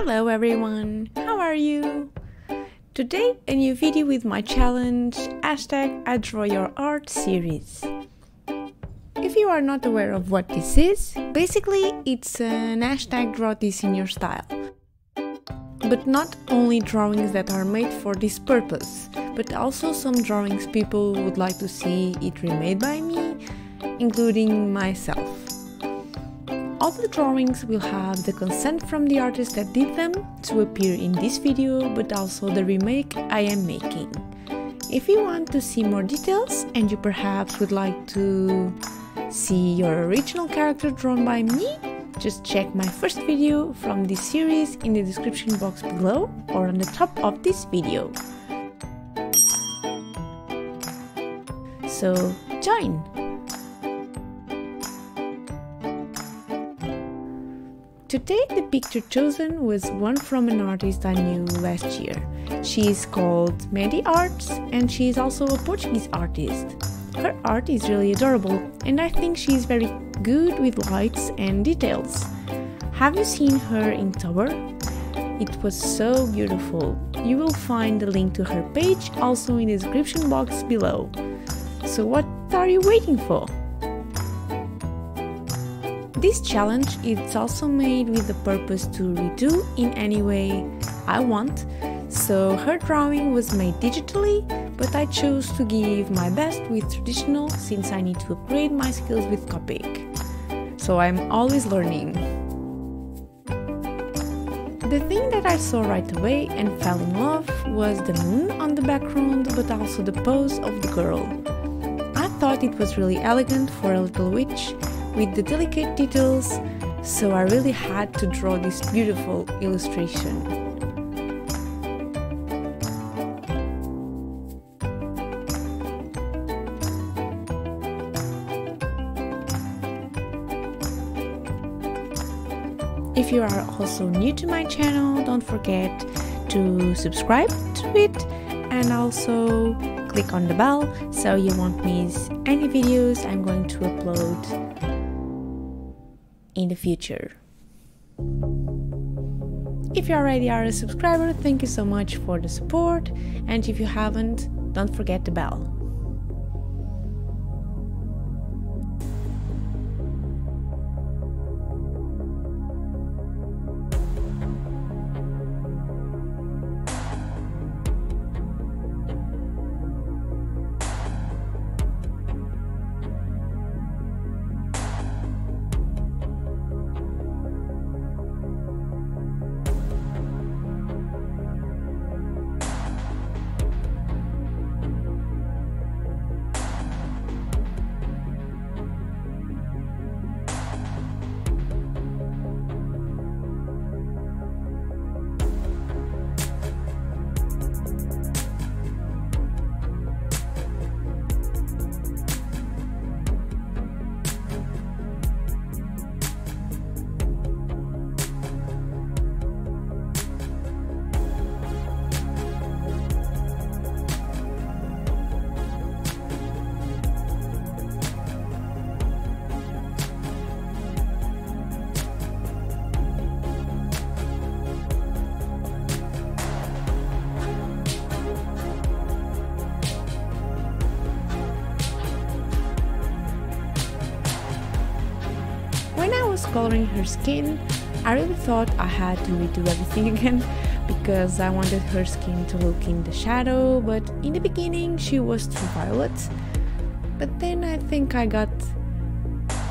Hello everyone, how are you? Today a new video with my challenge #IDrawYourArt series. If you are not aware of what this is, basically it's an #draw this in your style. But not only drawings that are made for this purpose, but also some drawings people would like to see it remade by me, including myself. All the drawings will have the consent from the artist that did them to appear in this video, but also the remake I am making. If you want to see more details and you perhaps would like to see your original character drawn by me, just check my first video from this series in the description box below or on the top of this video. So join! Today the picture chosen was one from an artist I knew last year. She is called Medi Arts and she is also a Portuguese artist. Her art is really adorable and I think she is very good with lights and details. Have you seen her in Tower? It was so beautiful. You will find the link to her page also in the description box below. So what are you waiting for? This challenge is also made with the purpose to redo in any way I want, so her drawing was made digitally, but I chose to give my best with traditional since I need to upgrade my skills with Copic. So I'm always learning. The thing that I saw right away and fell in love was the moon on the background, but also the pose of the girl. I thought it was really elegant for a little witch, with the delicate details, so I really had to draw this beautiful illustration. If you are also new to my channel, don't forget to subscribe to it and also click on the bell so you won't miss any videos I'm going to upload in the future. If you already are a subscriber, thank you so much for the support, and if you haven't, don't forget the bell. When I was coloring her skin, I really thought I had to redo everything again because I wanted her skin to look in the shadow, but in the beginning she was too violet. But then I think I got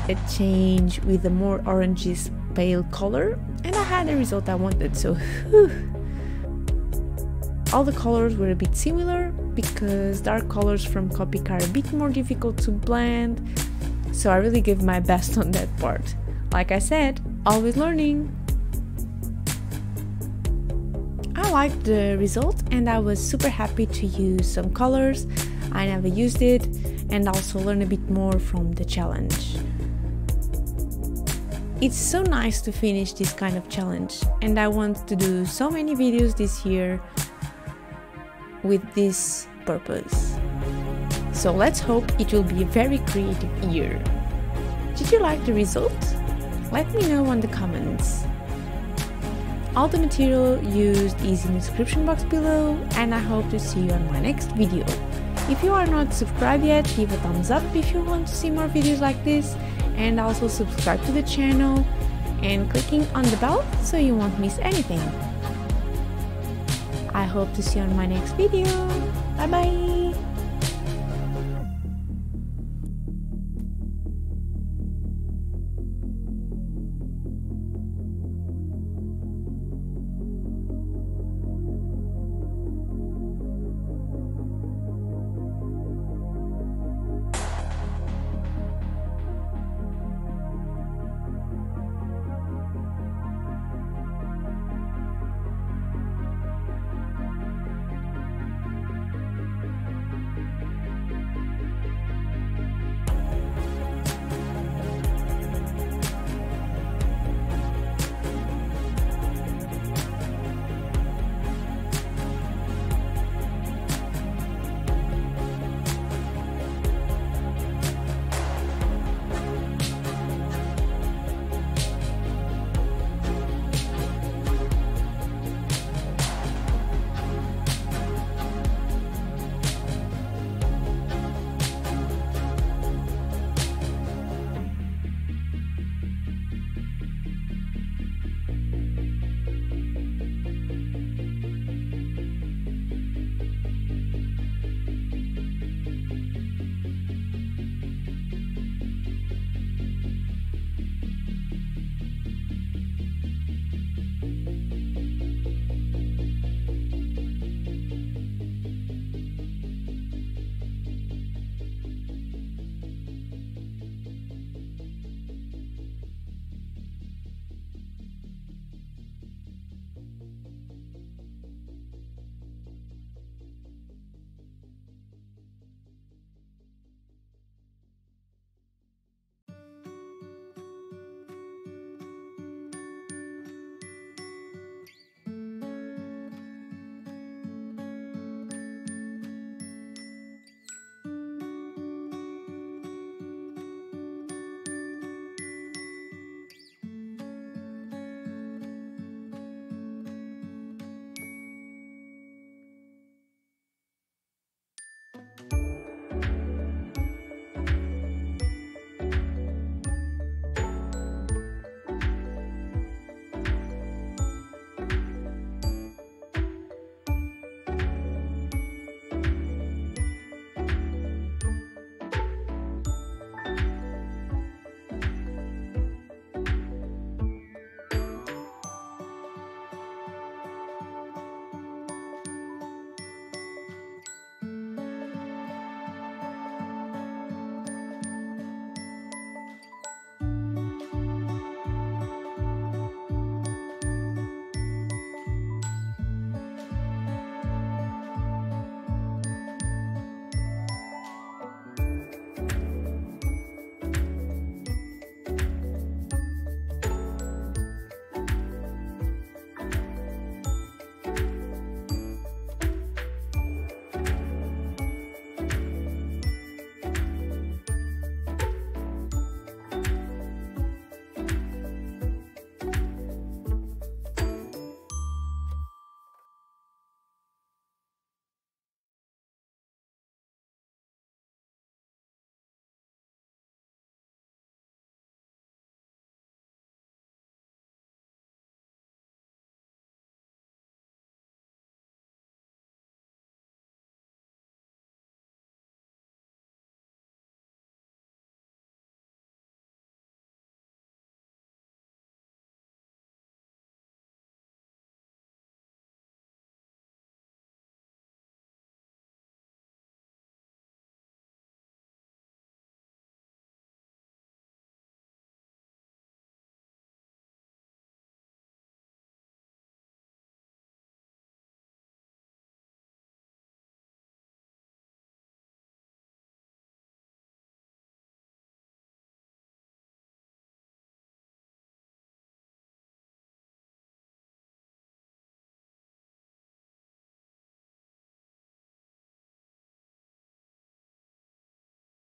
a change with a more orangish pale color and I had the result I wanted, so whew. All the colors were a bit similar because dark colors from Copic are a bit more difficult to blend, so I really gave my best on that part. Like I said, always learning. I liked the result and I was super happy to use some colors I never used it and also learn a bit more from the challenge. It's so nice to finish this kind of challenge and I want to do so many videos this year with this purpose. So let's hope it will be a very creative year. Did you like the result? Let me know in the comments. All the material used is in the description box below, and I hope to see you on my next video. If you are not subscribed yet, give a thumbs up if you want to see more videos like this, and also subscribe to the channel and clicking on the bell so you won't miss anything. I hope to see you on my next video. Bye bye!